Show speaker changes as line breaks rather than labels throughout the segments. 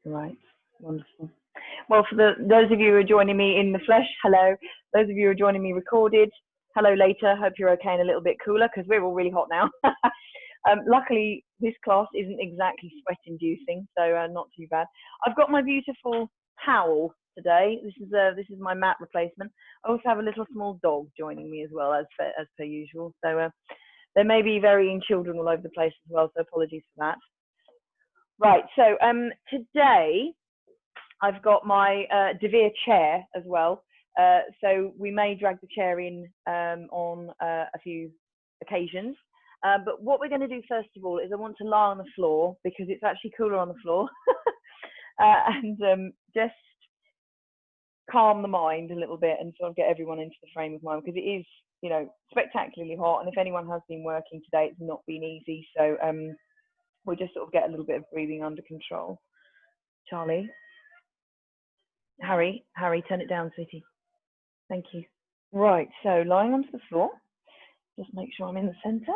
Right, wonderful. Well, for those of you who are joining me in the flesh, hello. Those of you who are joining me recorded, hello later. Hope you're okay and a little bit cooler because we're all really hot now. Luckily, this class isn't exactly sweat-inducing, so not too bad. I've got my beautiful towel today. This is my mat replacement. I also have a little small dog joining me as well, as per usual. So there may be varying children all over the place as well. So apologies for that. Right. So today I've got my Devere chair as well. So we may drag the chair in on a few occasions. But what we're going to do first of all is I want to lie on the floor because it's actually cooler on the floor and just calm the mind a little bit and sort of get everyone into the frame of mind because it is, you know, spectacularly hot. And if anyone has been working today, it's not been easy. So we'll just sort of get a little bit of breathing under control. Charlie, Harry, turn it down, sweetie. Thank you. Right, so lying onto the floor, just make sure I'm in the center.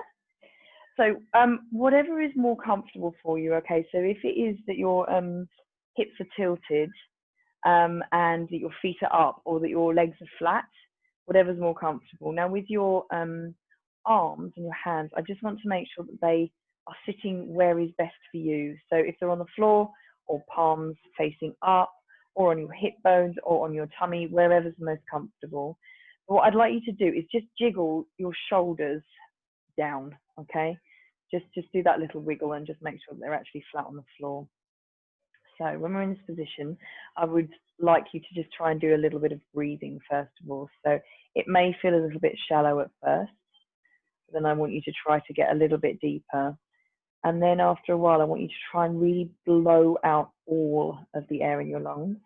So whatever is more comfortable for you, okay, so if it is that your hips are tilted and that your feet are up or that your legs are flat, whatever's more comfortable. Now with your arms and your hands, I just want to make sure that they are sitting where is best for you. So if they're on the floor or palms facing up or on your hip bones or on your tummy, wherever's the most comfortable. But what I'd like you to do is just jiggle your shoulders down, okay? Just do that little wiggle and just make sure that they're actually flat on the floor. So when we're in this position, I would like you to just try and do a little bit of breathing first of all. So it may feel a little bit shallow at first, but then I want you to try to get a little bit deeper. And then after a while, I want you to try and really blow out all of the air in your lungs.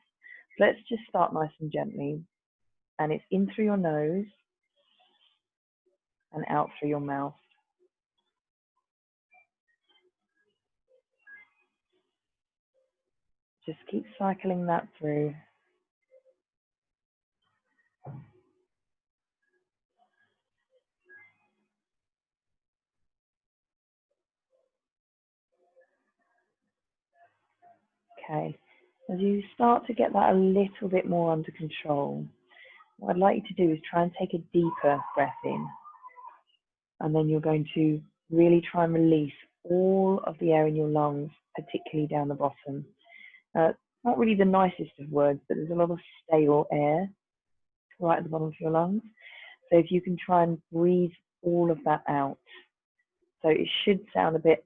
So let's just start nice and gently. And it's in through your nose and out through your mouth. Just keep cycling that through. Okay, as you start to get that a little bit more under control, what I'd like you to do is try and take a deeper breath in. And then you're going to really try and release all of the air in your lungs, particularly down the bottom. Not really the nicest of words, but there's a lot of stale air right at the bottom of your lungs. So if you can try and breathe all of that out. So it should sound a bit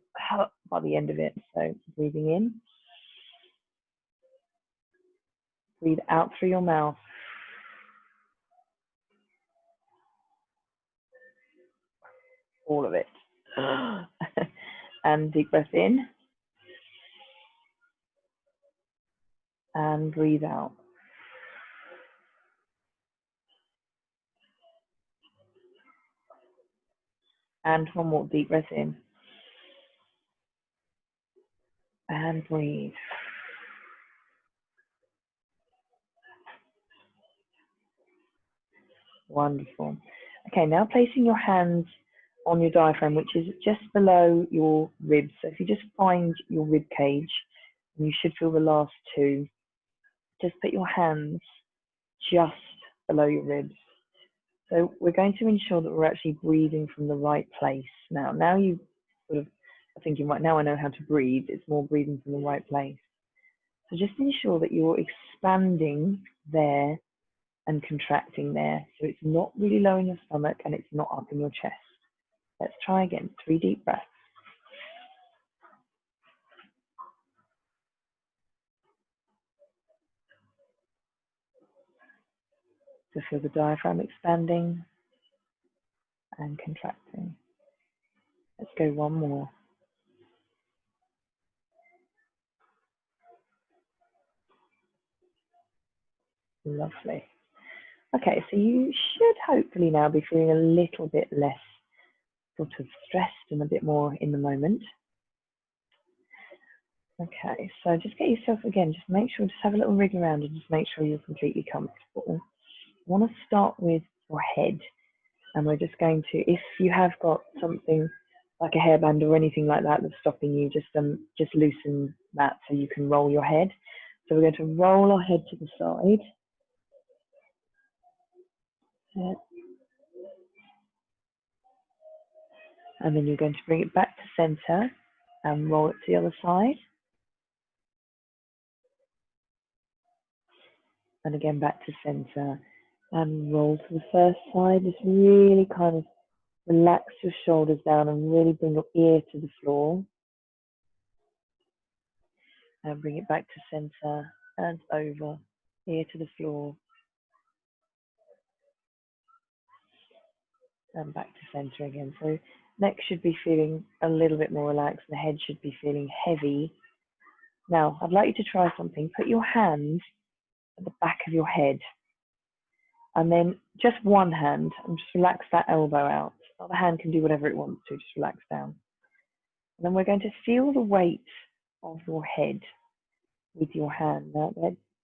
by the end of it. So breathing in. Breathe out through your mouth. All of it. And deep breath in. And breathe out. And one more deep breath in. And breathe. Wonderful. Okay, now placing your hands on your diaphragm, which is just below your ribs. So if you just find your rib cage, and you should feel the last two, just put your hands just below your ribs. So we're going to ensure that we're actually breathing from the right place. Now you sort of are thinking, right, now I know how to breathe. It's more breathing from the right place. So just ensure that you're expanding there and contracting there. So it's not really low in your stomach and it's not up in your chest. Let's try again. 3 deep breaths. So feel the diaphragm expanding and contracting. Let's go one more. Lovely. Okay, so you should hopefully now be feeling a little bit less sort of stressed and a bit more in the moment. Okay, so just get yourself, again, just make sure, just have a little rig around and just make sure you're completely comfortable. I want to start with your head, and we're just going to, if you have got something like a hairband or anything like that that's stopping you, just loosen that so you can roll your head. So we're going to roll our head to the side. And then you're going to bring it back to center and roll it to the other side. And again back to center and roll to the first side. Just really kind of relax your shoulders down and really bring your ear to the floor. And bring it back to center and over, ear to the floor. And back to center again. So neck should be feeling a little bit more relaxed. The head should be feeling heavy. Now, I'd like you to try something. Put your hands at the back of your head. And then just one hand, and just relax that elbow out. The other hand can do whatever it wants to, just relax down. And then we're going to feel the weight of your head with your hand. Now,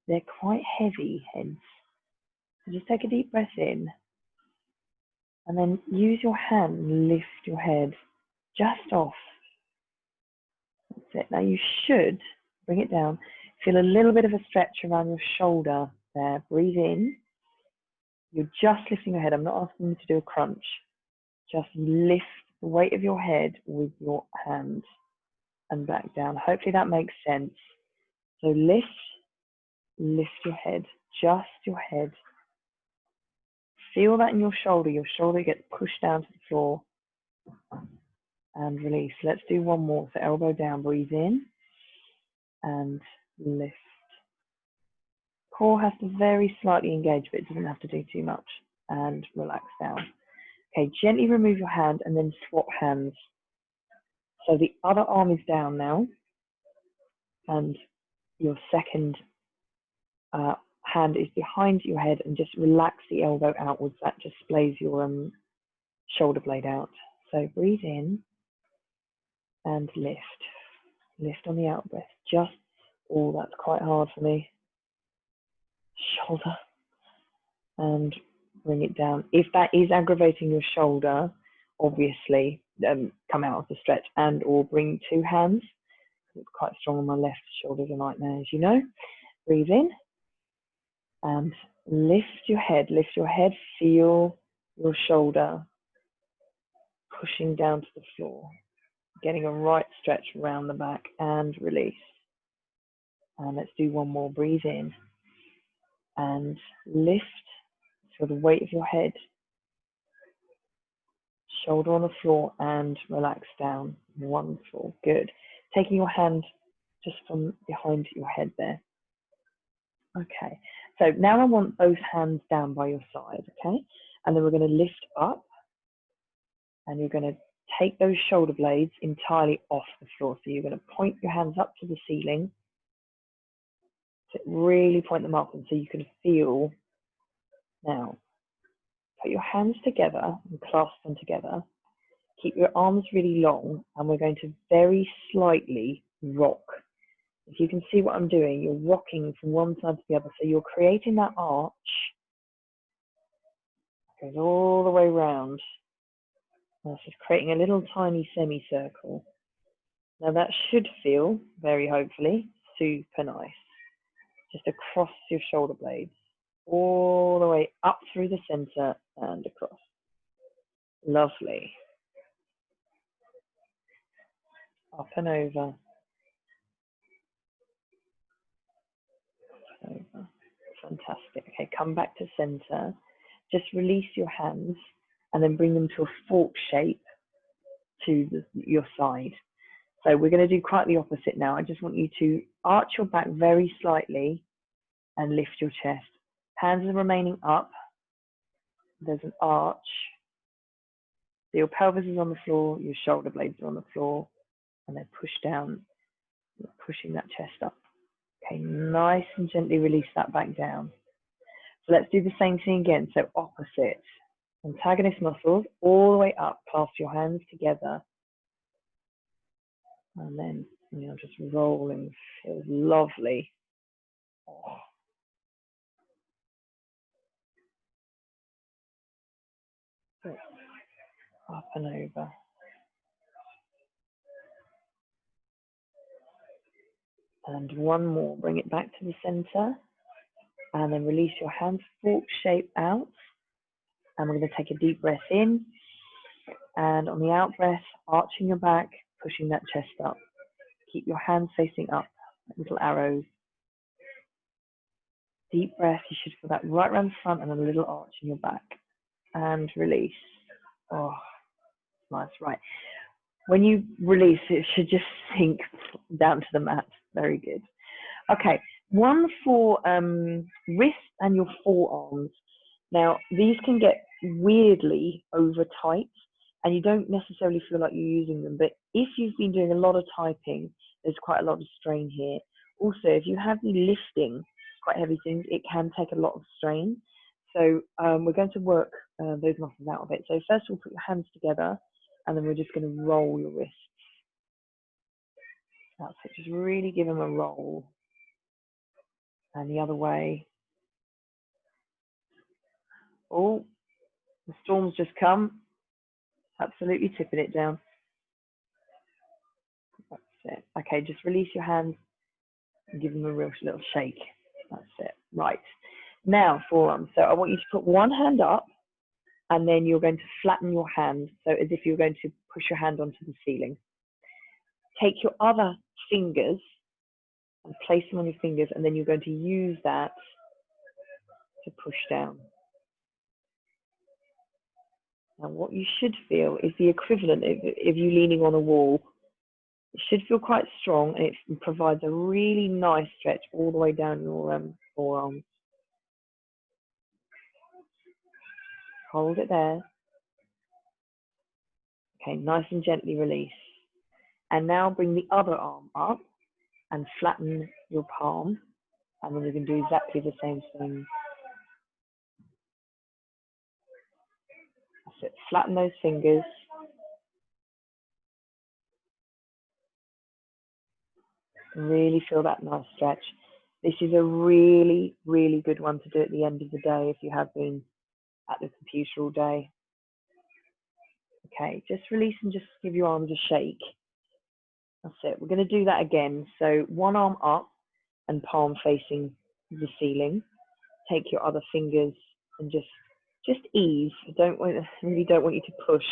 they're quite heavy heads. So just take a deep breath in. And then use your hand and lift your head just off. That's it. Now you should bring it down. Feel a little bit of a stretch around your shoulder there. Breathe in. You're just lifting your head. I'm not asking you to do a crunch. Just lift the weight of your head with your hand and back down. Hopefully that makes sense. So lift your head, just your head. Feel that in your shoulder. Your shoulder gets pushed down to the floor and release. Let's do one more. So elbow down, breathe in and lift. Core has to very slightly engage, but it doesn't have to do too much. And relax down. Okay, gently remove your hand and then swap hands. So the other arm is down now, and your second hand is behind your head, and just relax the elbow outwards. That just splays your shoulder blade out. So breathe in and lift. Lift on the out breath. Just, oh, that's quite hard for me. Shoulder. And bring it down. If that is aggravating your shoulder, obviously come out of the stretch and or bring two hands. It's quite strong on my left. Shoulders are a nightmare, as you know. Breathe in and lift your head. Lift your head. Feel your shoulder pushing down to the floor. Getting a right stretch around the back and release. And let's do one more. Breathe in and lift. Feel the weight of your head. Shoulder on the floor and relax down. Wonderful. Good. Taking your hand just from behind your head there. Okay. So now I want both hands down by your side. Okay. And then we're going to lift up. And you're going to take those shoulder blades entirely off the floor. So you're going to point your hands up to the ceiling. So really point them up, and so you can feel. Now, put your hands together and clasp them together. Keep your arms really long, and we're going to very slightly rock. If you can see what I'm doing, you're rocking from one side to the other. So you're creating that arch. Goes all the way around. That's just creating a little tiny semicircle. Now that should feel, very hopefully, super nice. Just across your shoulder blades. All the way up through the center and across. Lovely. Up and over. Over. Fantastic. Okay, come back to center. Just release your hands and then bring them to a fork shape to your side. So we're going to do quite the opposite now. I just want you to arch your back very slightly and lift your chest. Hands are remaining up. There's an arch. So your pelvis is on the floor, your shoulder blades are on the floor, and they're pushed down, pushing that chest up. Okay, nice and gently release that back down. So let's do the same thing again. So opposite. Antagonist muscles all the way up, clasp your hands together. And then, just rolling. Feels lovely. Oh. Up and over. And one more, bring it back to the center, and then release your hands fork shape out. And we're going to take a deep breath in, and on the out breath, arching your back, pushing that chest up. Keep your hands facing up, little arrows. Deep breath, you should feel that right around the front and a little arch in your back. And release. Oh, nice, right. When you release, it should just sink down to the mat. Very good. Okay, one for wrist and your forearms. Now, these can get weirdly over tight, and you don't necessarily feel like you're using them. But if you've been doing a lot of typing, there's quite a lot of strain here. Also, if you have been lifting quite heavy things, it can take a lot of strain. So we're going to work those muscles out of it. So first, we'll put your hands together, and then we're just going to roll your wrists. That's it. Just really give them a roll. And the other way. Oh, the storm's just come. Absolutely tipping it down. That's it. Okay, just release your hands and give them a real little shake. That's it. Right. Now, forearms. So I want you to put one hand up, and then you're going to flatten your hand, so as if you're going to push your hand onto the ceiling. Take your other fingers and place them on your fingers, and then you're going to use that to push down. Now, what you should feel is the equivalent of you leaning on a wall. It should feel quite strong, and it provides a really nice stretch all the way down your forearms. Hold it there. Okay, nice and gently release. And now bring the other arm up and flatten your palm. And then you can do exactly the same thing. That's it. Flatten those fingers. Really feel that nice stretch. This is a really, really good one to do at the end of the day if you have been at the computer all day. Okay, just release and just give your arms a shake. That's it. We're going to do that again. So one arm up and palm facing the ceiling. Take your other fingers and just ease. Really don't want you to push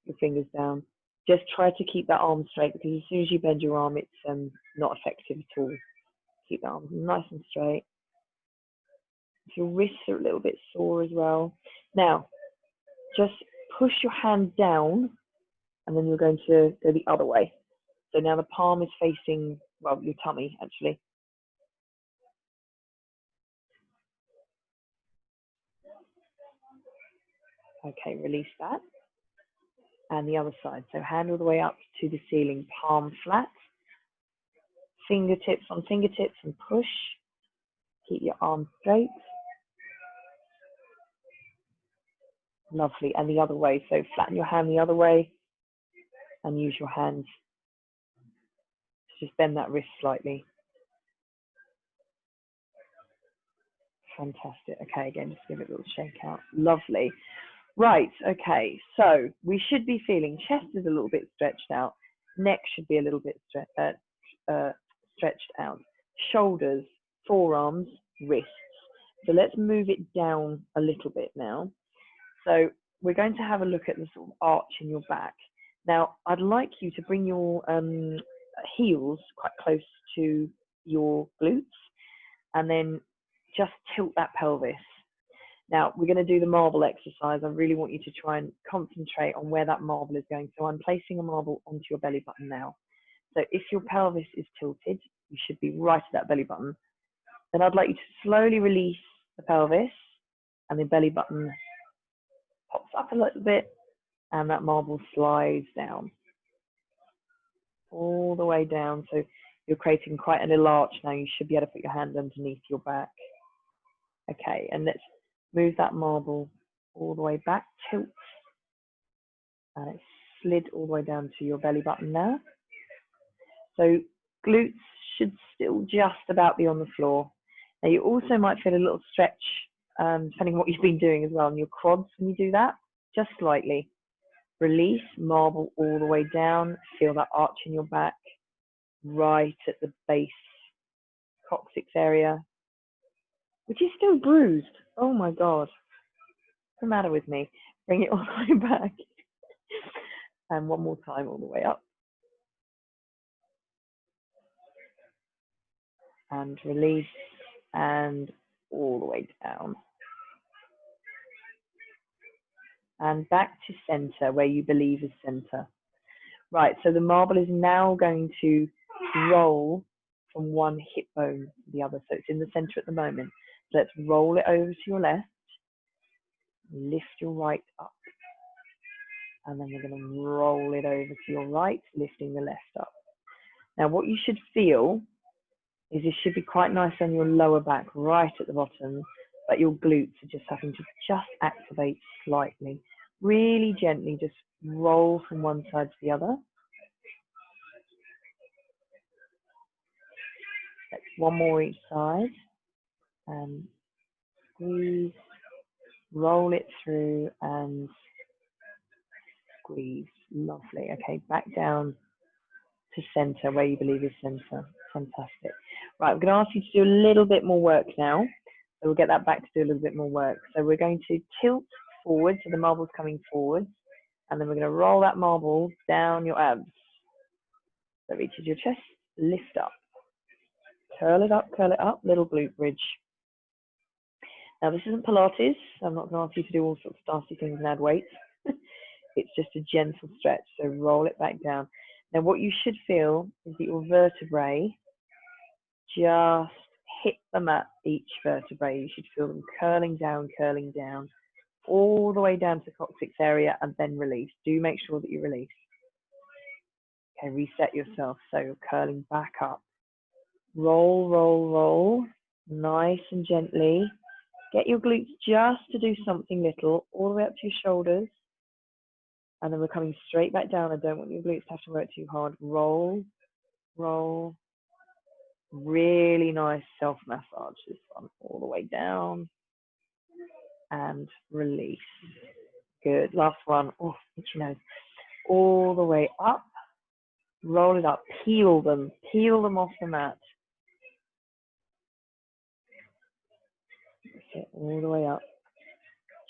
your fingers down. Just try to keep that arm straight, because as soon as you bend your arm, it's not effective at all. Keep the arms nice and straight. If your wrists are a little bit sore as well. Now, just push your hand down, and then you're going to go the other way. So now the palm is facing, well, your tummy, actually. Okay, release that. And the other side. So hand all the way up to the ceiling, palm flat. Fingertips on fingertips and push. Keep your arms straight. Lovely. And the other way. So flatten your hand the other way and use your hands to just bend that wrist slightly. Fantastic. Okay, again, just give it a little shake out. Lovely. Right, okay, so we should be feeling chest is a little bit stretched out, neck should be a little bit stretched out, shoulders, forearms, wrists. So let's move it down a little bit now. So we're going to have a look at the sort of arch in your back. Now, I'd like you to bring your heels quite close to your glutes, and then just tilt that pelvis. Now, we're going to do the marble exercise. I really want you to try and concentrate on where that marble is going. So I'm placing a marble onto your belly button now. So if your pelvis is tilted, you should be right at that belly button. Then I'd like you to slowly release the pelvis, and the belly button pops up a little bit, and that marble slides down. All the way down. So you're creating quite a little arch now. You should be able to put your hand underneath your back. Okay, and let's move that marble all the way back, tilt, and it's slid all the way down to your belly button now. So glutes should still just about be on the floor. Now you also might feel a little stretch, depending on what you've been doing as well, in your quads when you do that, just slightly. Release, marble all the way down, feel that arch in your back, right at the base coccyx area, which is still bruised. Oh my God. What's the matter with me? Bring it all the way back. And one more time, all the way up. And release, and all the way down. And back to center, where you believe is center. Right, so the marble is now going to roll from one hip bone to the other. So it's in the center at the moment. So let's roll it over to your left. Lift your right up. And then we're going to roll it over to your right, lifting the left up. Now what you should feel is this should be quite nice on your lower back, right at the bottom, but your glutes are just having to just activate slightly. Really gently, just roll from one side to the other. Let's one more each side. And squeeze, roll it through and squeeze. Lovely. Okay, back down to center, where you believe is center. Fantastic. Right, I'm going to ask you to do a little bit more work now. So we'll get that back to do a little bit more work. So we're going to tilt forward, so the marble's coming forward, and then we're going to roll that marble down your abs. So it reaches your chest, lift up, curl it up, little glute bridge. Now this isn't Pilates, so I'm not going to ask you to do all sorts of nasty things and add weights. It's just a gentle stretch, so roll it back down. Now what you should feel is that your vertebrae just hit the mat, each vertebrae. You should feel them curling down, all the way down to the coccyx area, and then release. Do make sure that you release. Okay, reset yourself. So you're curling back up. Roll, roll, roll, nice and gently. Get your glutes just to do something little, all the way up to your shoulders. And then we're coming straight back down. I don't want your glutes to have to work too hard. Roll, roll. Really nice self-massage, this one, all the way down. And release. Good, last one. Oh, itchy nose. All the way up. Roll it up, peel them off the mat. Okay, all the way up.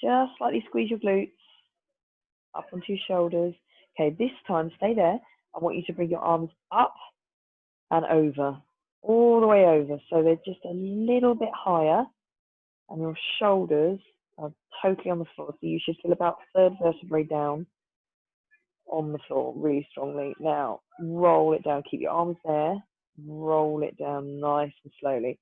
Just slightly squeeze your glutes up onto your shoulders. Okay, this time stay there. I want you to bring your arms up and over, all the way over. So they're just a little bit higher, and your shoulders are totally on the floor. So you should feel about third vertebrae down on the floor really strongly. Now roll it down, keep your arms there, roll it down nice and slowly.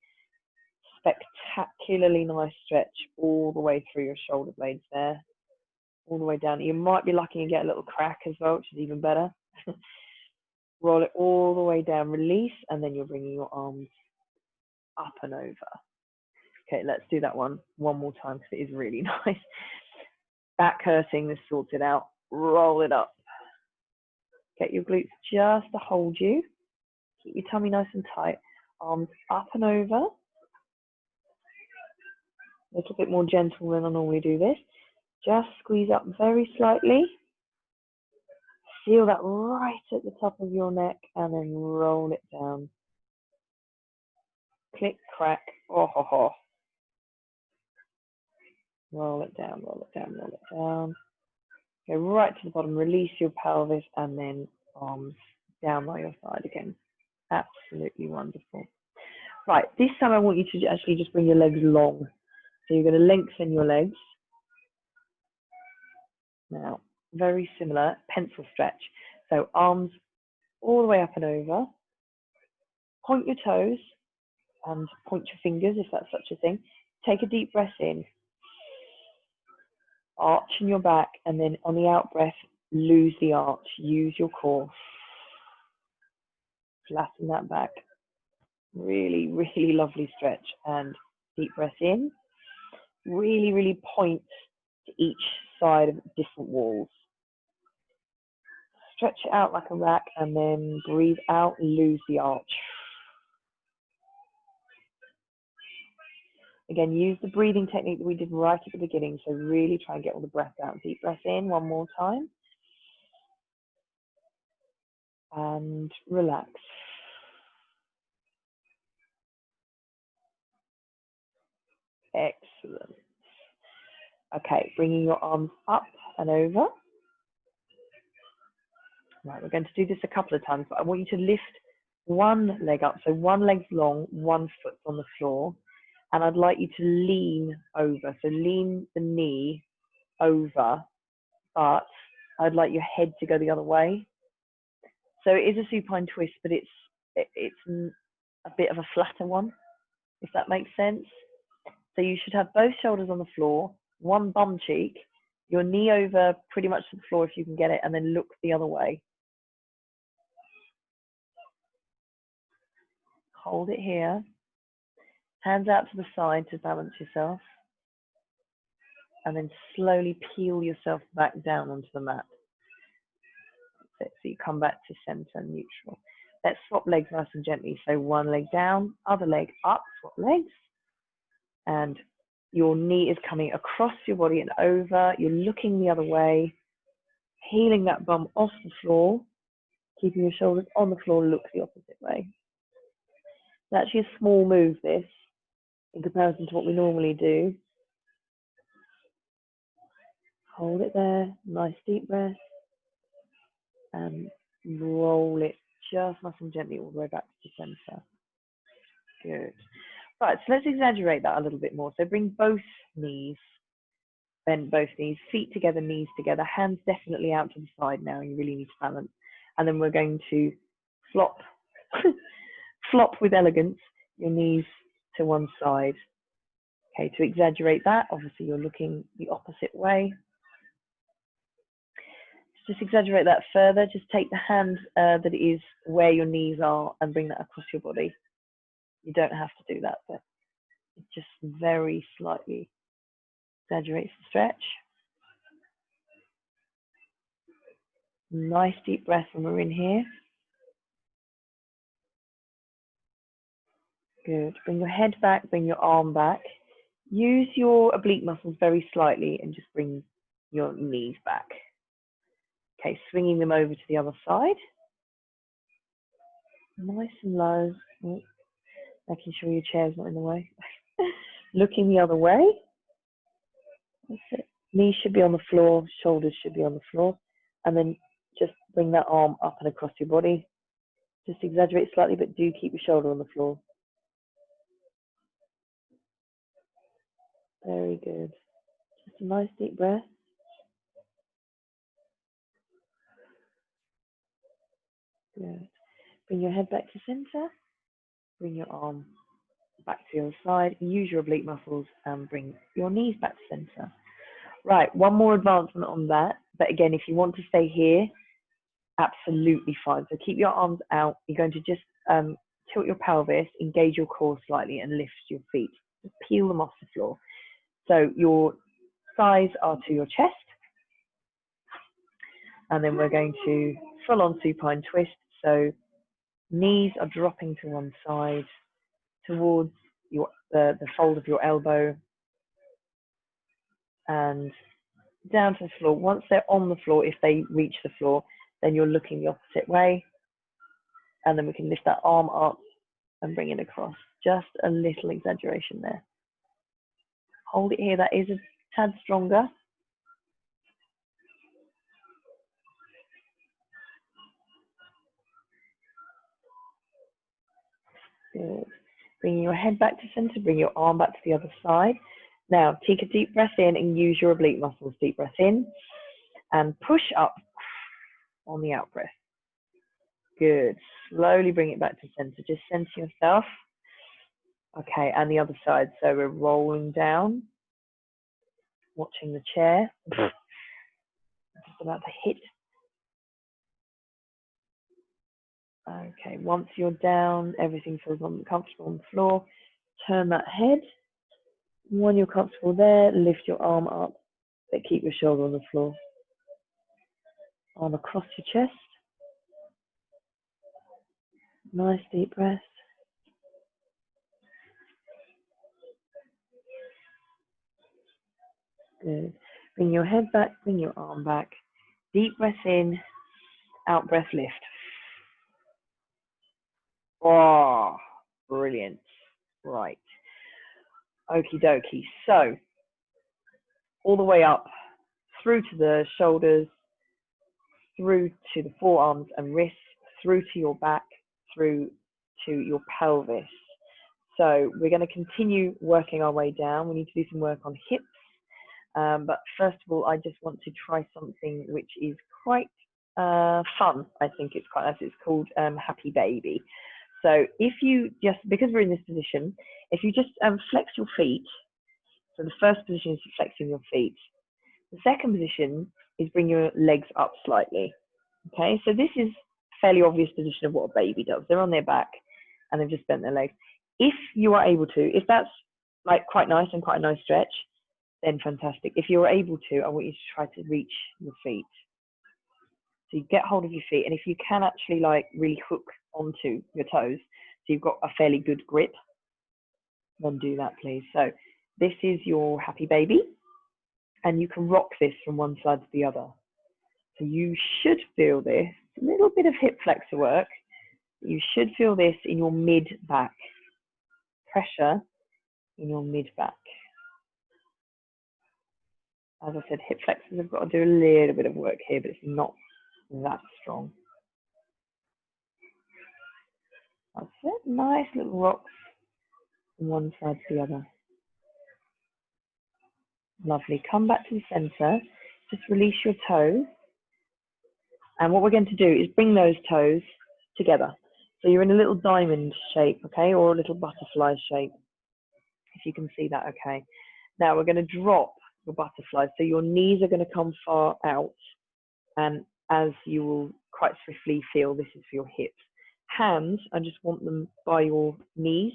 Spectacularly nice stretch all the way through your shoulder blades there, all the way down. You might be lucky and get a little crack as well, which is even better. Roll it all the way down, release, and then you're bringing your arms up and over. Okay, let's do that one more time because it is really nice. Back hurting, this sorts it out. Roll it up. Get your glutes just to hold you. Keep your tummy nice and tight. Arms up and over. A little bit more gentle than I normally do this. Just squeeze up very slightly. Feel that right at the top of your neck and then roll it down. Click, crack, oh ho ho. Roll it down, roll it down, roll it down. Go right to the bottom, release your pelvis and then arms down by your side again. Absolutely wonderful. Right, this time I want you to actually just bring your legs long. So you're going to lengthen your legs. Now, very similar, pencil stretch. So arms all the way up and over. Point your toes and point your fingers if that's such a thing. Take a deep breath in. Arching your back, and then on the out breath, lose the arch. Use your core. Flatten that back. Really, really lovely stretch. And deep breath in. Really, really point to each side of different walls. Stretch it out like a rack and then breathe out, lose the arch. Again, use the breathing technique that we did right at the beginning. So really try and get all the breath out. Deep breath in one more time. And relax. Excellent. Okay, bringing your arms up and over. Right, we're going to do this a couple of times, but I want you to lift one leg up. So one leg's long, one foot's on the floor. And I'd like you to lean over. So lean the knee over, but I'd like your head to go the other way. So it is a supine twist, but it's a bit of a flatter one, if that makes sense. So you should have both shoulders on the floor, one bum cheek, your knee over pretty much to the floor if you can get it, and then look the other way. Hold it here. Hands out to the side to balance yourself. And then slowly peel yourself back down onto the mat. So you come back to center, neutral. Let's swap legs nice and gently. So one leg down, other leg up, swap legs. And your knee is coming across your body and over. You're looking the other way, heeling that bum off the floor, keeping your shoulders on the floor, look the opposite way. It's actually a small move, this, in comparison to what we normally do. Hold it there, nice deep breath, and roll it just nice and gently all the way back to center. Good. Right, so let's exaggerate that a little bit more. So bring both knees, bend both knees, feet together, knees together, hands definitely out to the side now. You really need to balance. And then we're going to flop, flop with elegance, your knees to one side. Okay, to exaggerate that, obviously you're looking the opposite way. Just exaggerate that further. Just take the hand that is where your knees are and bring that across your body. You don't have to do that, but it just very slightly exaggerates the stretch. Nice deep breath when we're in here. Good. Bring your head back, bring your arm back. Use your oblique muscles very slightly and just bring your knees back. Okay, swinging them over to the other side. Nice and low. Oh, making sure your chair's not in the way. Looking the other way. That's it. Knees should be on the floor, shoulders should be on the floor. And then just bring that arm up and across your body. Just exaggerate slightly, but do keep your shoulder on the floor. Very good. Just a nice deep breath. Good. Bring your head back to center. Bring your arm back to your side. Use your oblique muscles and bring your knees back to center. Right, one more advancement on that. But again, if you want to stay here, absolutely fine. So keep your arms out. You're going to just tilt your pelvis, engage your core slightly, and lift your feet. Just peel them off the floor. So your thighs are to your chest. And then we're going to full on supine twist. So knees are dropping to one side towards your the fold of your elbow and down to the floor. Once they're on the floor, if they reach the floor, then you're looking the opposite way. And then we can lift that arm up and bring it across. Just a little exaggeration there. Hold it here. That is a tad stronger. Good. Bring your head back to center, bring your arm back to the other side. Now, take a deep breath in and use your oblique muscles. Deep breath in and push up on the out breath. Good. Slowly bring it back to center. Just center yourself. Okay, and the other side. So we're rolling down, watching the chair. Just about to hit. Okay, once you're down, everything feels comfortable on the floor. Turn that head. When you're comfortable there, lift your arm up, but keep your shoulder on the floor. Arm across your chest. Nice deep breath. Good. Bring your head back, bring your arm back. Deep breath in, out breath lift. Oh, brilliant. Right. Okie dokie. So all the way up through to the shoulders, through to the forearms and wrists, through to your back, through to your pelvis. So we're going to continue working our way down. We need to do some work on hips. But first of all, I just want to try something which is quite fun. I think it's quite nice. It's called Happy Baby. So if you just, because we're in this position, if you just flex your feet. So the first position is flexing your feet. The second position is bring your legs up slightly. Okay, so this is a fairly obvious position of what a baby does. They're on their back and they've just bent their legs. If you are able to, if that's like quite nice and quite a nice stretch, then fantastic. If you're able to, I want you to try to reach your feet. So you get hold of your feet, and if you can actually like really hook onto your toes, so you've got a fairly good grip, then do that, please. So this is your Happy Baby, and you can rock this from one side to the other. So you should feel this, a little bit of hip flexor work. You should feel this in your mid back. Pressure in your mid back. As I said, hip flexors have got to do a little bit of work here, but it's not that strong. That's it. Nice little rocks from one side to the other. Lovely. Come back to the center. Just release your toes. And what we're going to do is bring those toes together. So you're in a little diamond shape, okay, or a little butterfly shape, if you can see that, okay. Now we're going to drop your butterfly. So your knees are going to come far out, and as you will quite swiftly feel, this is for your hips. Hands, I just want them by your knees,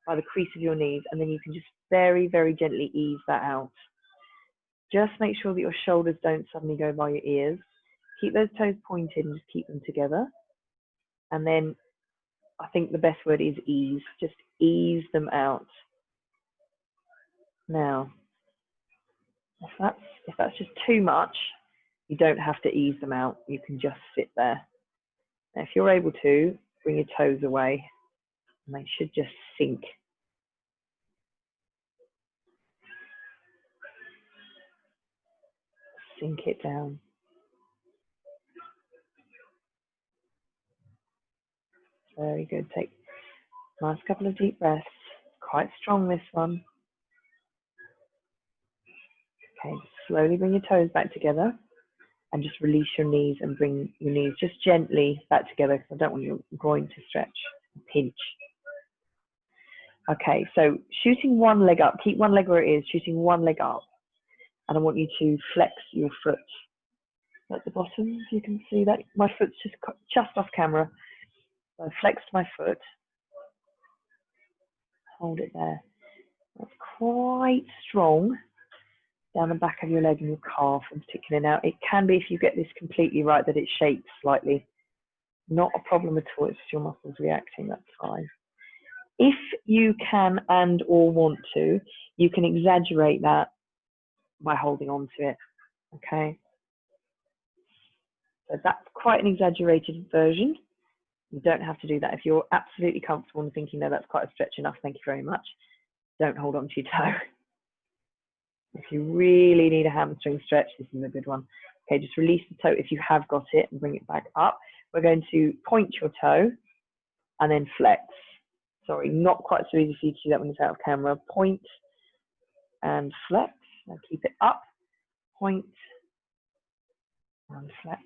by the crease of your knees, and then you can just very, very gently ease that out. Just make sure that your shoulders don't suddenly go by your ears. Keep those toes pointed and just keep them together. And then I think the best word is ease. Just ease them out. Now, if that's just too much, you don't have to ease them out. You can just sit there. Now, if you're able to, bring your toes away, and they should just sink. Sink it down. Very good. Take a nice couple of deep breaths. Quite strong, this one. Okay, slowly bring your toes back together and just release your knees and bring your knees just gently back together, because I don't want your groin to stretch, pinch. Okay, so shooting one leg up, keep one leg where it is, shooting one leg up, and I want you to flex your foot at the bottom, if you can see that. My foot's just off camera. So I flexed my foot, hold it there. That's quite strong down the back of your leg and your calf in particular. Now, it can be, if you get this completely right, that it shakes slightly. Not a problem at all, it's just your muscles reacting, that's fine. If you can and or want to, you can exaggerate that by holding on to it, okay? So that's quite an exaggerated version. You don't have to do that. If you're absolutely comfortable and thinking, no, that's quite a stretch enough, thank you very much, don't hold on to your toe. If you really need a hamstring stretch, this is a good one. Okay, just release the toe if you have got it and bring it back up. We're going to point your toe and then flex. Sorry, not quite so easy for you to do that when it's out of camera. Point and flex. Now keep it up. Point and flex.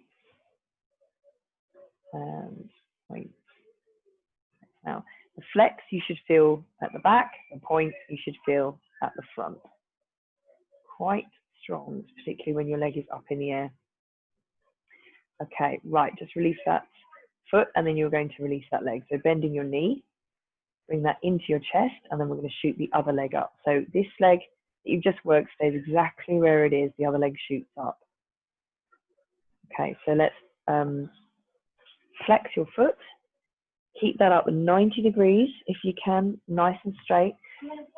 And point. Now, the flex you should feel at the back, the point you should feel at the front. Quite strong, particularly when your leg is up in the air. Okay, right, just release that foot and then you're going to release that leg. So bending your knee, bring that into your chest, and then we're going to shoot the other leg up. So this leg that you've just worked stays exactly where it is, the other leg shoots up. Okay, so let's flex your foot, keep that up at 90 degrees if you can, nice and straight.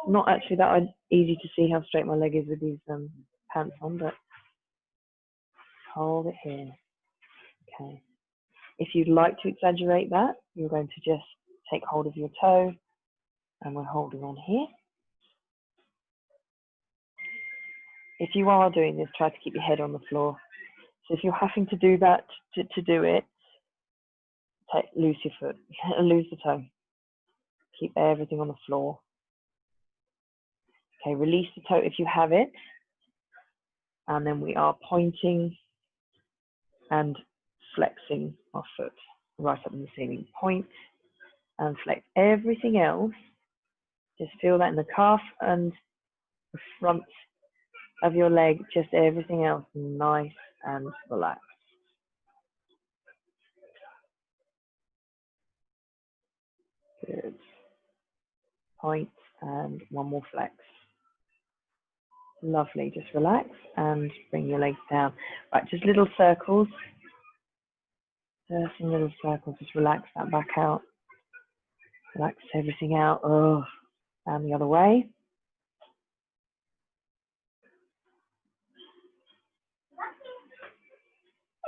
Not actually that easy to see how straight my leg is with these pants on, but hold it here. Okay. If you'd like to exaggerate that, you're going to just take hold of your toe, and we're holding on here. if you are doing this, try to keep your head on the floor. So if you're having to do that to do it, loose your foot, loose the toe. Keep everything on the floor. Okay, release the toe if you have it. And then we are pointing and flexing our foot right up in the ceiling. Point and flex. Everything else, just feel that in the calf and the front of your leg, just everything else nice and relaxed. Good. Point and one more flex. Lovely. Just relax and bring your legs down. Right, just little circles. Just some little circles. Just relax that back out. Relax everything out. Oh, down the other way.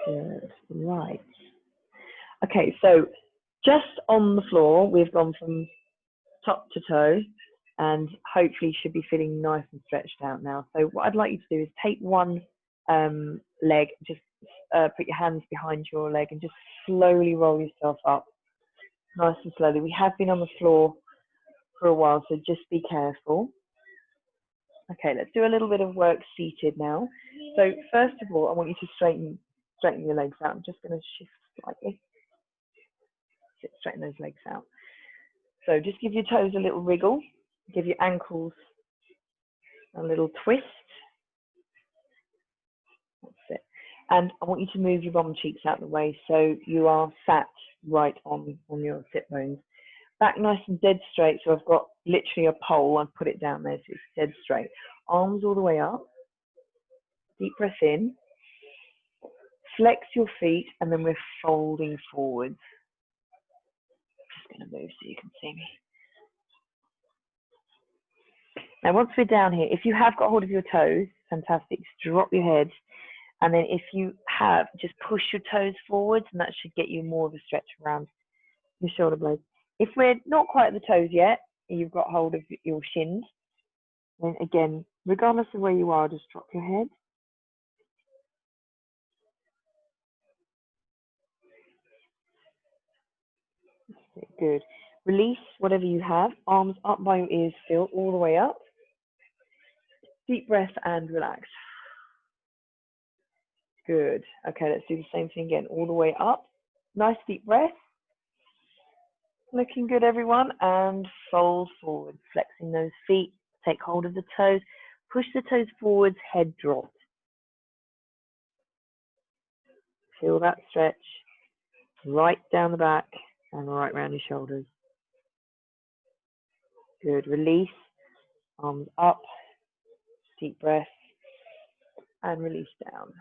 Good. Right. Okay, so just on the floor, we've gone from top to toe, and hopefully should be feeling nice and stretched out now. So what I'd like you to do is take one leg, just put your hands behind your leg and just slowly roll yourself up, nice and slowly. We have been on the floor for a while, so just be careful. Okay, let's do a little bit of work seated now. So first of all, I want you to straighten your legs out. I'm just going to shift slightly. Straighten those legs out. So just give your toes a little wriggle. Give your ankles a little twist. That's it. And I want you to move your bum cheeks out of the way so you are sat right on your sit bones. Back nice and dead straight. So I've got literally a pole. I've put it down there so it's dead straight. Arms all the way up. Deep breath in. Flex your feet and then we're folding forwards. I'm just going to move so you can see me. Now, once we're down here, if you have got hold of your toes, fantastic, just drop your head. And then if you have, just push your toes forwards, and that should get you more of a stretch around your shoulder blades. If we're not quite at the toes yet, and you've got hold of your shins, then again, regardless of where you are, just drop your head. Good. Release whatever you have. Arms up by your ears still, all the way up. Deep breath and relax. Good. Okay, let's do the same thing again, all the way up. Nice deep breath. Looking good, everyone. And fold forward, flexing those feet. Take hold of the toes. Push the toes forwards, head dropped. Feel that stretch right down the back and right around your shoulders. Good. Release. Arms up. Deep breath. And release down.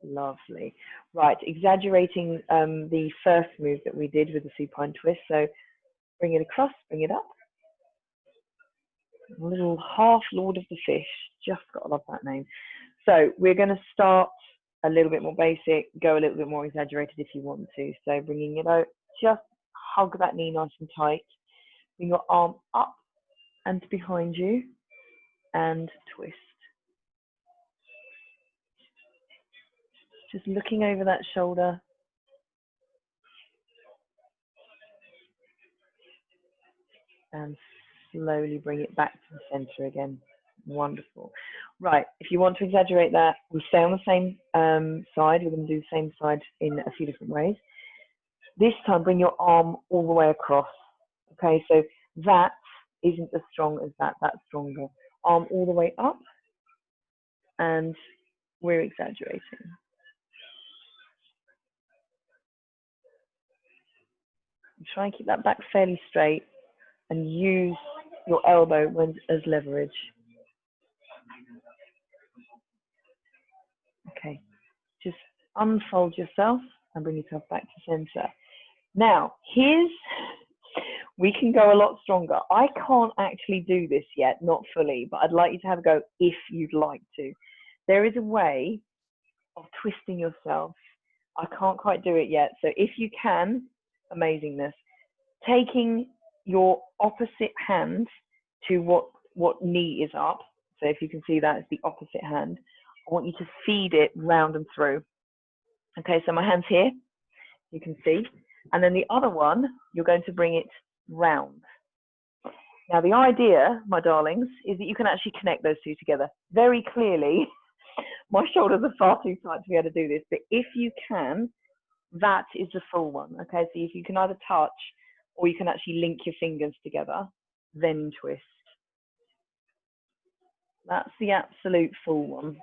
Lovely. Right, exaggerating the first move that we did with the supine twist. So bring it across, bring it up. A little half Lord of the Fish. Just gotta love that name. So we're going to start a little bit more basic, go a little bit more exaggerated if you want to. So bringing it out, just hug that knee nice and tight. Bring your arm up and behind you and twist. Just looking over that shoulder. And slowly bring it back to the center again. Wonderful. Right, if you want to exaggerate that, we stay on the same side. We're going to do the same side in a few different ways. This time, bring your arm all the way across. Okay, so that isn't as strong as that. That's stronger. Arm all the way up, and we're exaggerating. Try and keep that back fairly straight and use your elbow as leverage. Okay, just unfold yourself and bring yourself back to center. Now, we can go a lot stronger. I can't actually do this yet, not fully, but I'd like you to have a go if you'd like to. There is a way of twisting yourself. I can't quite do it yet. So if you can, amazingness. Taking your opposite hand to what knee is up. So if you can see that, it's the opposite hand. I want you to feed it round and through. Okay, so my hand's here, you can see. And then the other one, you're going to bring it round. Now, the idea, my darlings, is that you can actually connect those two together. Very clearly, my shoulders are far too tight to be able to do this, but if you can, that is the full one. Okay, so if you can either touch or you can actually link your fingers together, then twist. That's the absolute full one.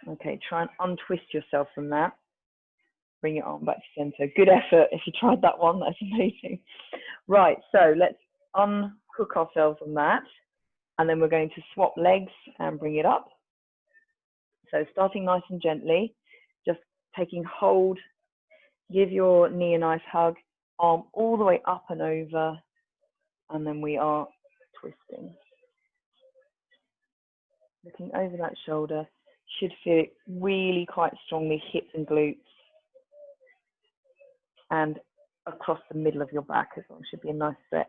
Okay, try and untwist yourself from that. Bring your arm back to center. Good effort if you tried that one, that's amazing. Right, so let's unhook ourselves on that. And then we're going to swap legs and bring it up. So starting nice and gently, just taking hold, give your knee a nice hug, arm all the way up and over, and then we are twisting. Looking over that shoulder, should feel it really quite strongly, hips and glutes, and across the middle of your back as well, should be a nice stretch.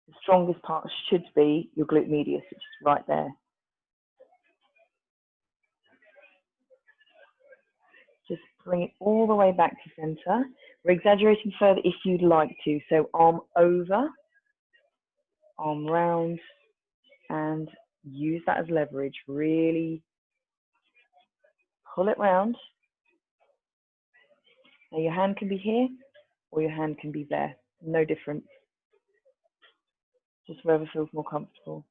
The strongest part should be your glute medius, which is right there. Just bring it all the way back to center. We're exaggerating further if you'd like to. So arm over, arm round, and use that as leverage. Really pull it round. Now your hand can be here or your hand can be there. No difference. Just wherever feels more comfortable.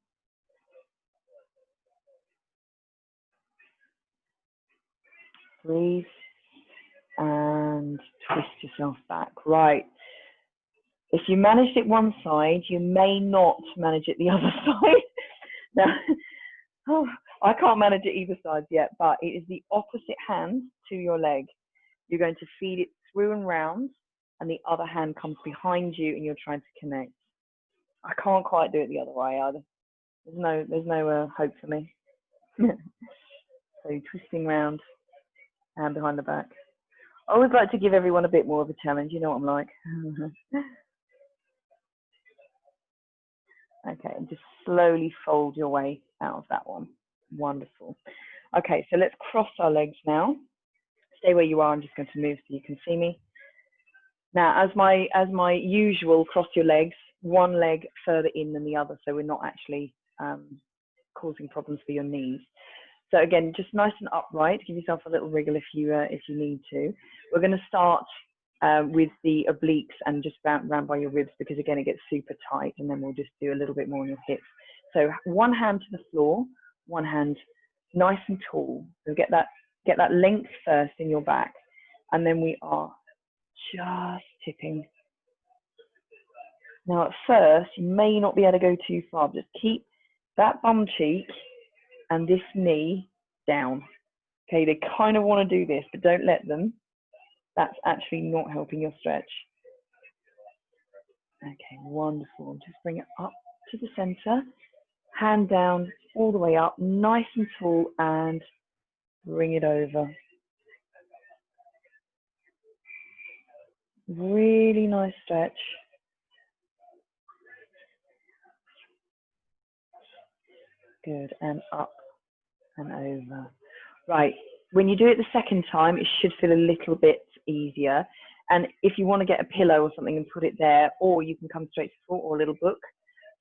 Breathe and twist yourself back. Right. If you managed it one side, you may not manage it the other side. Now, oh, I can't manage it either side yet, but it is the opposite hand to your leg. You're going to feed it through and round, and the other hand comes behind you, and you're trying to connect. I can't quite do it the other way either. There's no hope for me. So twisting round and behind the back. I always like to give everyone a bit more of a challenge. You know what I'm like. Okay, and just slowly fold your way out of that one. Wonderful. Okay, so let's cross our legs now. Stay where you are. I'm just going to move so you can see me. Now, as my usual, cross your legs, one leg further in than the other, so we're not actually causing problems for your knees. So again, just nice and upright. Give yourself a little wriggle if you need to. We're going to start with the obliques and just round by your ribs, because again, it gets super tight, and then we'll just do a little bit more on your hips. So one hand to the floor, one hand nice and tall. So get that length first in your back, and then we are just tipping. Now at first, you may not be able to go too far. Just keep that bum cheek and this knee down. Okay, they kind of want to do this, but don't let them. That's actually not helping your stretch. Okay, wonderful. Just bring it up to the center, hand down all the way up, nice and tall, and bring it over. Really nice stretch. Good, and up and over. Right, when you do it the second time, it should feel a little bit easier. And if you want to get a pillow or something and put it there, or you can come straight to the floor, or a little book.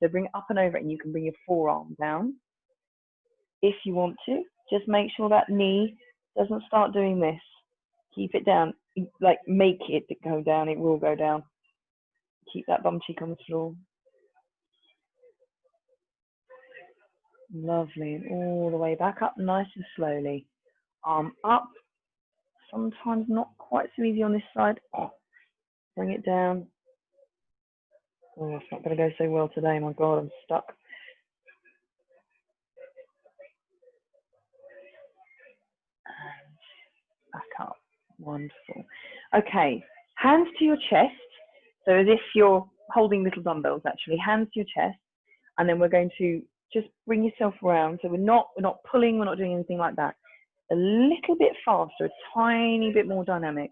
So bring it up and over, and you can bring your forearm down. If you want to, just make sure that knee doesn't start doing this. Keep it down, like make it go down, it will go down. Keep that bum cheek on the floor. Lovely, and all the way back up, nice and slowly. Arm up, sometimes not quite so easy on this side. Bring it down. Oh, it's not going to go so well today, my God, I'm stuck. And back up, wonderful. Okay, hands to your chest. So as if you're holding little dumbbells, actually, hands to your chest. And then we're going to just bring yourself around. So we're not pulling, we're not doing anything like that. A little bit faster, a tiny bit more dynamic.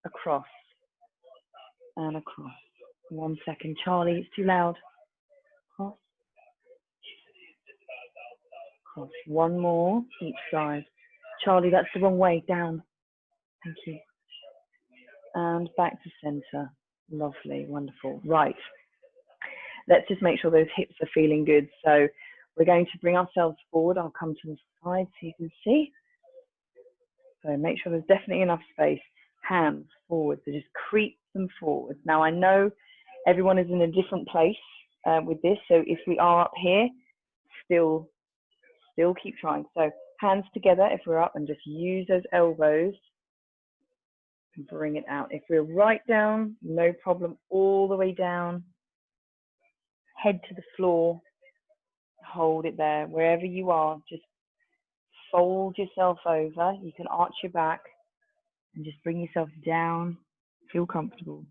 Across and across. 1 second. Charlie, it's too loud. Cross, cross. One more, each side. Charlie, that's the wrong way. Down. Thank you. And back to center. Lovely, wonderful. Right. Let's just make sure those hips are feeling good. So we're going to bring ourselves forward. I'll come to the side so you can see. So make sure there's definitely enough space. Hands forward, so just creep them forward. Now I know everyone is in a different place with this, so if we are up here, still keep trying. So hands together if we're up, and just use those elbows and bring it out. If we're right down, no problem, all the way down, head to the floor, hold it there. Wherever you are, just fold yourself over. You can arch your back and just bring yourself down. Feel comfortable.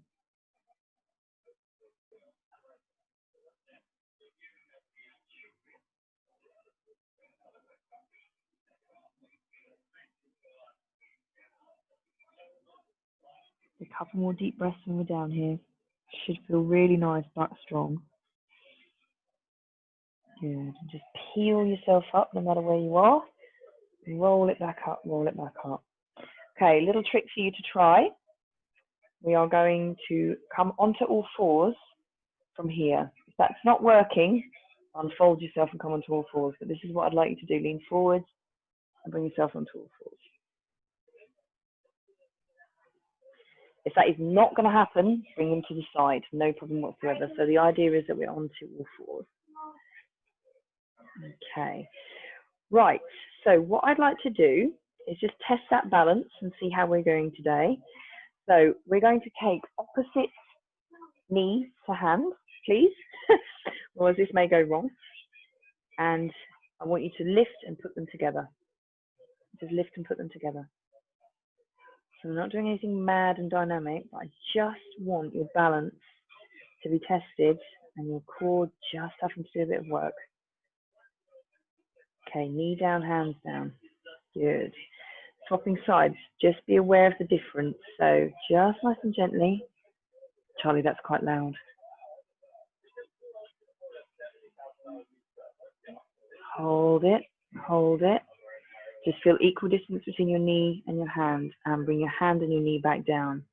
A couple more deep breaths when we're down here. Should feel really nice, back strong. Good. And just peel yourself up no matter where you are. Roll it back up, roll it back up. Okay, little trick for you to try. We are going to come onto all fours from here. If that's not working, unfold yourself and come onto all fours. But this is what I'd like you to do. Lean forwards and bring yourself onto all fours. If that is not going to happen, bring them to the side. No problem whatsoever. So the idea is that we're onto all fours. Okay. Right. So what I'd like to do is just test that balance and see how we're going today. So we're going to take opposite knee to hand, please. Otherwise this may go wrong. And I want you to lift and put them together. Just lift and put them together. So we're not doing anything mad and dynamic, but I just want your balance to be tested and your core just having to do a bit of work. Okay, knee down, hands down. Good. Swapping sides, just be aware of the difference. So just nice and gently. Charlie, that's quite loud. Hold it, hold it. Just feel equal distance between your knee and your hand, and bring your hand and your knee back down.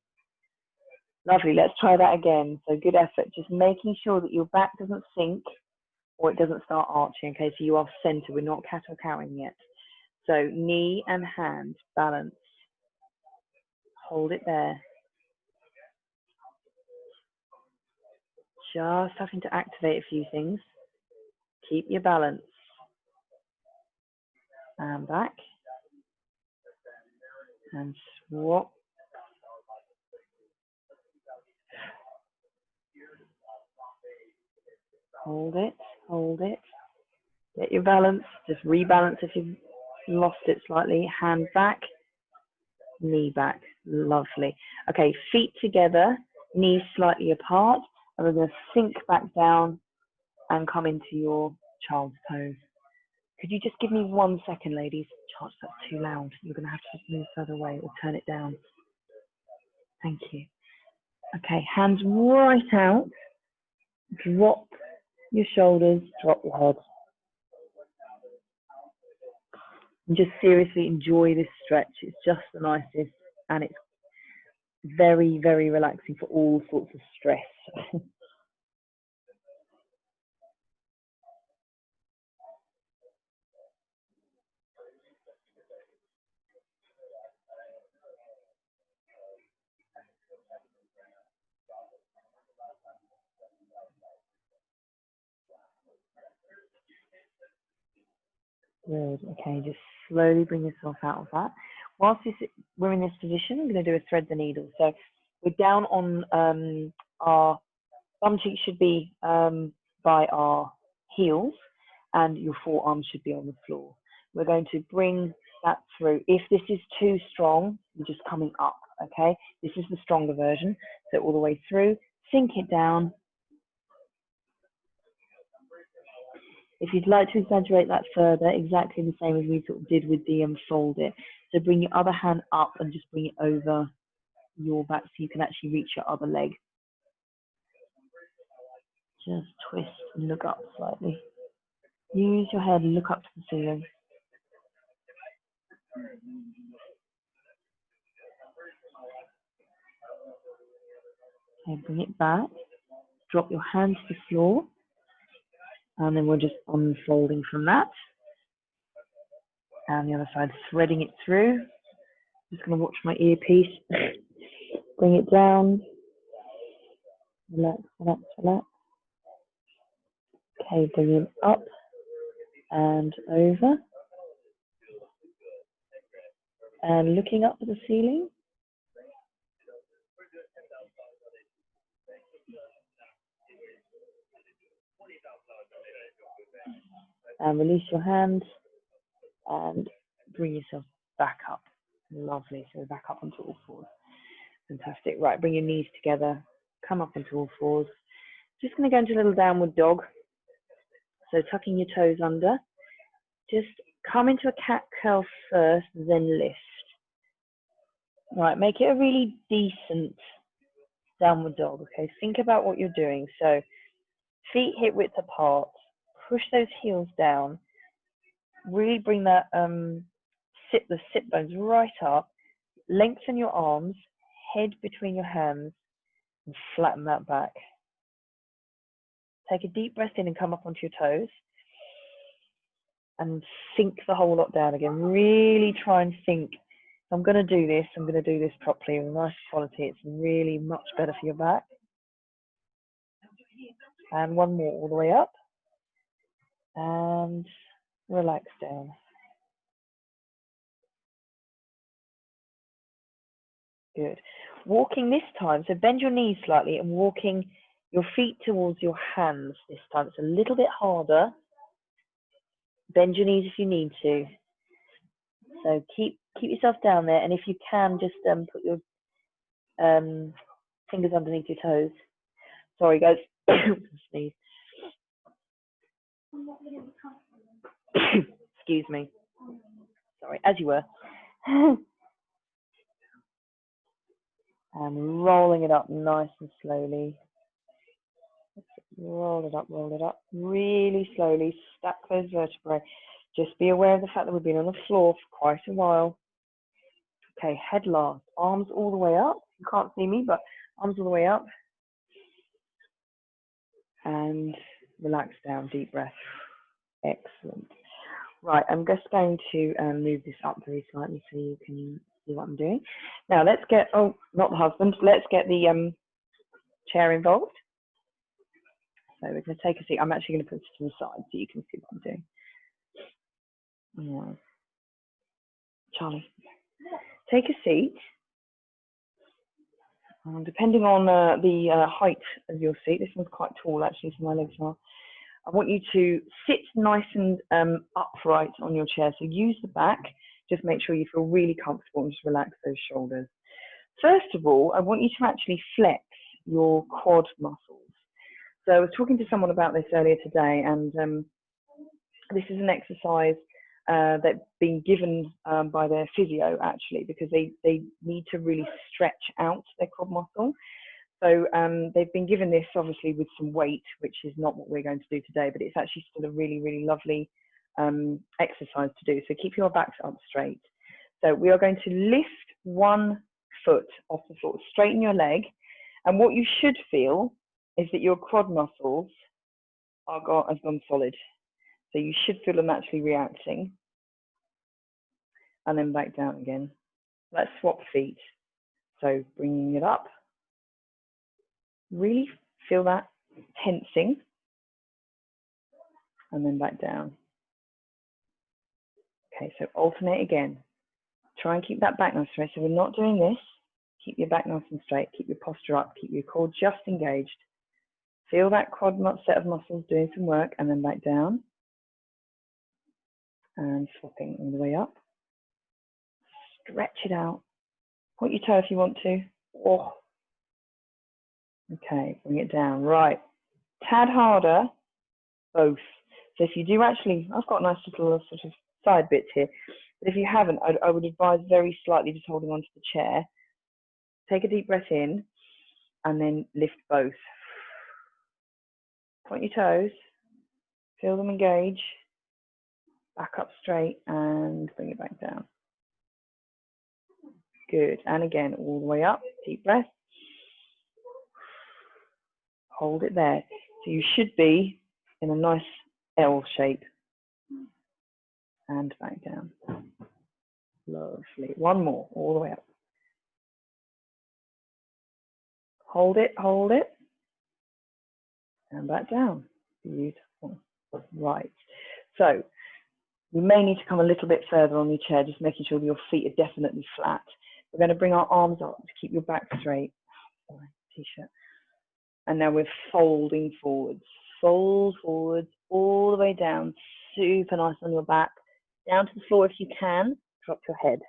Lovely, let's try that again. So good effort, just making sure that your back doesn't sink or it doesn't start arching. Okay, so you are center, we're not cat or cowing yet. So knee and hand, balance. Hold it there. Just having to activate a few things. Keep your balance. And back. And swap. Hold it, hold it. Get your balance. Just rebalance if you've lost it slightly. Hand back, knee back. Lovely. Okay, feet together, knees slightly apart. And we're going to sink back down and come into your child's pose. Could you just give me 1 second, ladies? Charles, that's too loud. You're going to have to just move further away or turn it down. Thank you. Okay, hands right out. Drop your shoulders, drop your head. And just seriously enjoy this stretch. It's just the nicest, and it's very, very relaxing for all sorts of stress. Good. Okay, just slowly bring yourself out of that. Whilst we're in this position, I'm going to do a thread the needle. So we're down on our bum cheeks should be by our heels, and your forearms should be on the floor. We're going to bring that through. If this is too strong, you're just coming up, okay? This is the stronger version. So all the way through, sink it down. If you'd like to exaggerate that further, exactly the same as we sort of did with the fold it. So bring your other hand up and just bring it over your back so you can actually reach your other leg. just twist and look up slightly. Use your head and look up to the ceiling. Okay, bring it back. Drop your hand to the floor. And then we're just unfolding from that. And the other side, threading it through. Just going to watch my earpiece. Bring it down. Relax, relax, relax. Okay, bring it up and over. And looking up at the ceiling. And release your hand and bring yourself back up. Lovely. So back up onto all fours. Fantastic. Right, bring your knees together. Come up onto all fours. Just going to go into a little downward dog. So tucking your toes under. Just come into a cat curl first, then lift. Right, make it a really decent downward dog. Okay, think about what you're doing. So feet hip width apart. Push those heels down. Really bring that the sit bones right up. Lengthen your arms, head between your hands, and flatten that back. Take a deep breath in and come up onto your toes. And sink the whole lot down again. Really try and think, I'm going to do this properly with nice quality. It's really much better for your back. And one more all the way up. And relax down. Good. Walking this time, so bend your knees slightly and walking your feet towards your hands this time. It's a little bit harder. Bend your knees if you need to. So keep yourself down there, and if you can, just put your fingers underneath your toes. Sorry, guys. Sneeze. Excuse me. Sorry, as you were. And rolling it up nice and slowly. Roll it up really slowly. Stack those vertebrae. Just be aware of the fact that we've been on the floor for quite a while. Okay, head last. Arms all the way up. You can't see me, but arms all the way up. And relax down, deep breath. Excellent. Right, I'm just going to move this up very slightly so you can see what I'm doing. Now let's get, oh, not the husband, let's get the chair involved. So we're going to take a seat. I'm actually going to put it to the side so you can see what I'm doing. Yeah. Charlie, take a seat. Depending on the height of your seat, this one's quite tall actually, so my legs are. I want you to sit nice and upright on your chair. So use the back. Just make sure you feel really comfortable and just relax those shoulders. First of all, I want you to actually flex your quad muscles. So I was talking to someone about this earlier today, and this is an exercise that's been given by their physio actually, because they need to really stretch out their quad muscle. So they've been given this obviously with some weight, which is not what we're going to do today, but it's actually still a really, really lovely exercise to do. So keep your backs up straight. So we are going to lift one foot off the floor, straighten your leg, and what you should feel is that your quad muscles have gone solid. So you should feel them actually reacting. And then back down again. Let's swap feet. So bringing it up. Really feel that tensing. And then back down. Okay, so alternate again. Try and keep that back nice and straight. So we're not doing this. Keep your back nice and straight. Keep your posture up. Keep your core just engaged. Feel that quad set of muscles doing some work, and then back down. And swapping all the way up. Stretch it out. Point your toe if you want to. Oh. Okay, bring it down. Right. Tad harder, both. So if you do actually, I've got nice little sort of side bits here. But if you haven't, I would advise very slightly just holding onto the chair. Take a deep breath in and then lift both. Point your toes, feel them engage, back up straight and bring it back down. Good, and again, all the way up, deep breath. Hold it there. So you should be in a nice L shape. And back down. Lovely. One more, all the way up. Hold it, and back down. Beautiful. Right. So we may need to come a little bit further on your chair, just making sure that your feet are definitely flat. We're going to bring our arms up to keep your back straight. Sorry, t-shirt. And now we're folding forwards. Fold forwards all the way down. Super nice on your back. Down to the floor if you can. Drop your head.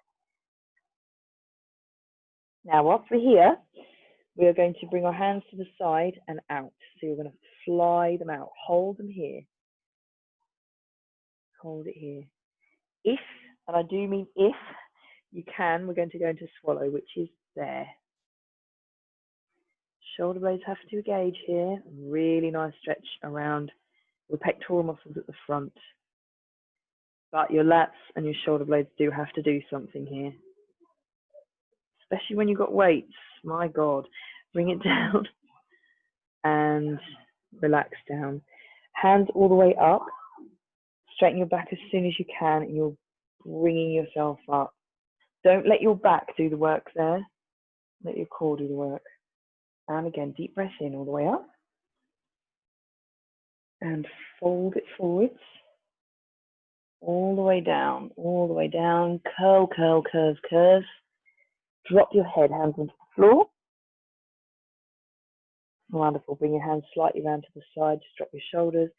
Now, whilst we're here, we are going to bring our hands to the side and out. So you're going to fly them out. Hold them here. Hold it here. If, and I do mean if, you can, we're going to go into swallow, which is there. Shoulder blades have to engage here. Really nice stretch around your pectoral muscles at the front. But your lats and your shoulder blades do have to do something here. Especially when you've got weights. My God. Bring it down and relax down. Hands all the way up. Straighten your back as soon as you can, and you're bringing yourself up. Don't let your back do the work there. Let your core do the work. And again, deep breath in all the way up. And fold it forwards. All the way down, all the way down. Curl, curl, curve, curve. Drop your head, hands onto the floor. Wonderful. Bring your hands slightly round to the side. Just drop your shoulders.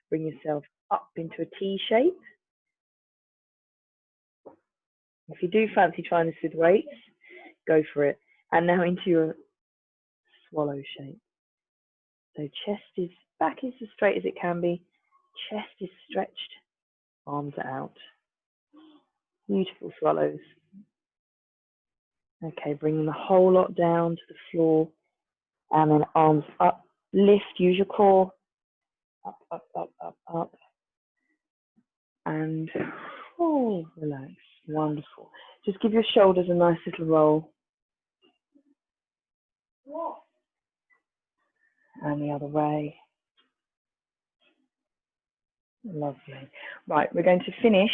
Bring yourself up into a T shape. If you do fancy trying this with weights, go for it. And now into your swallow shape. So chest is, back is as straight as it can be. Chest is stretched. Arms are out. Beautiful swallows. Okay, bringing the whole lot down to the floor. And then arms up. Lift, use your core. Up, up, up, up, up. And oh, relax. Wonderful. Just give your shoulders a nice little roll. And the other way. Lovely. Right, we're going to finish.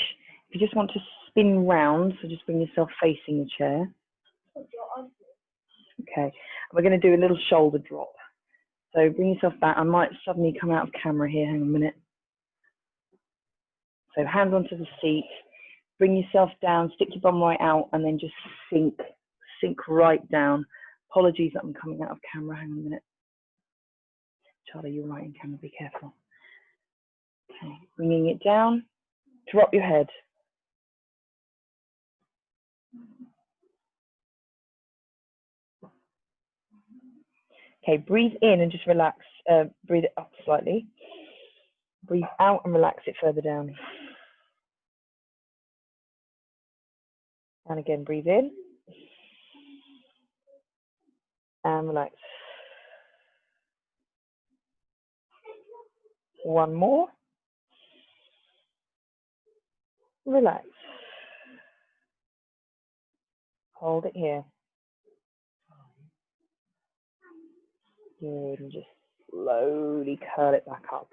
If you just want to spin round, so just bring yourself facing the chair. Okay, we're going to do a little shoulder drop. So bring yourself back. I might suddenly come out of camera here. Hang on a minute. So hands onto the seat. Bring yourself down, stick your bum right out, and then just sink right down. Apologies that I'm coming out of camera. Hang on a minute. Charlie, you're right in camera. Be careful. Okay, bringing it down. Drop your head. Okay, breathe in and just relax. Breathe it up slightly. Breathe out and relax it further down. And again, breathe in. And relax. One more. Relax. Hold it here. Good, and just slowly curl it back up.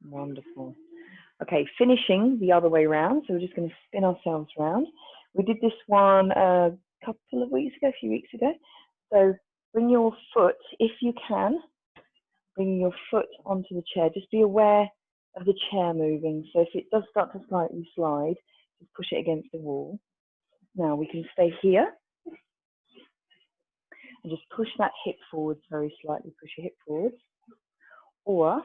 Wonderful. Okay, finishing the other way around. So we're just going to spin ourselves around. We did this one a couple of weeks ago, a few weeks ago. So bring your foot, if you can, bring your foot onto the chair. Just be aware of the chair moving. So if it does start to slightly slide, just push it against the wall. Now we can stay here. And just push that hip forwards very slightly, push your hip forwards. Or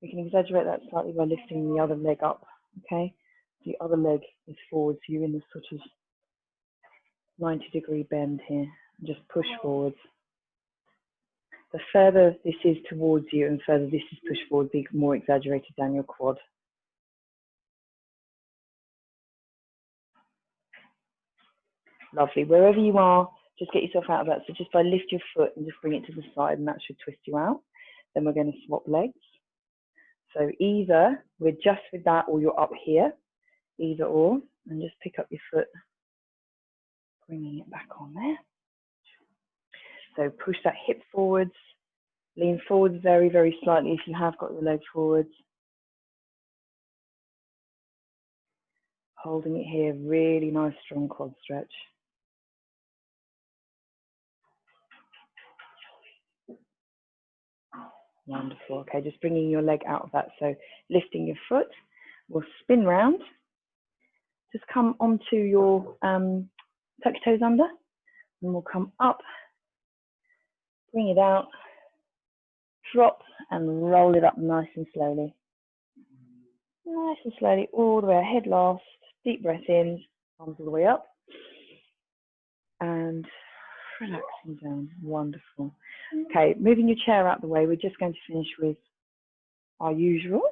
we can exaggerate that slightly by lifting the other leg up, okay? The other leg is forward, so you're in this sort of 90-degree bend here. And just push forwards. The further this is towards you and further this is pushed forward, the more exaggerated down your quad. Lovely. Wherever you are, just get yourself out of that. So just by lift your foot and just bring it to the side, and that should twist you out. then we're going to swap legs. So either we're just with that or you're up here, either or, and just pick up your foot, bringing it back on there. So push that hip forwards, lean forwards very, very slightly if you have got your leg forwards. Holding it here, really nice strong quad stretch. Wonderful. Okay, just bringing your leg out of that. So lifting your foot, we'll spin round. Just come onto your, tuck your toes under, and we'll come up, bring it out, drop, and roll it up nice and slowly. Nice and slowly, all the way, head last, deep breath in, arms all the way up, and relaxing down. Wonderful. Okay, moving your chair out the way, we're just going to finish with our usual.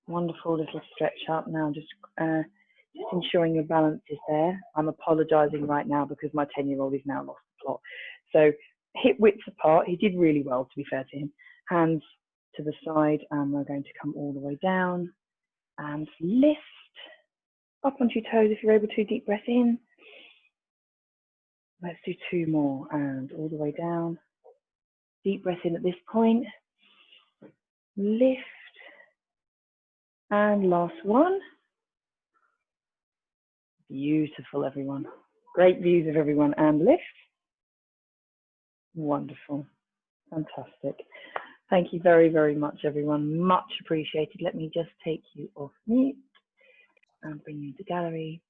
Wonderful little stretch up now, just ensuring your balance is there. I'm apologising right now because my 10-year-old is now lost the plot. So hip widths apart, he did really well, to be fair to him. Hands to the side, and we're going to come all the way down and lift up onto your toes if you're able to. Deep breath in. Let's do 2 more, and all the way down. Deep breath in at this point. Lift. And last one. Beautiful, everyone. Great views of everyone, and lift. Wonderful. Fantastic. Thank you very, very much, everyone. Much appreciated. Let me just take you off mute and bring you to gallery.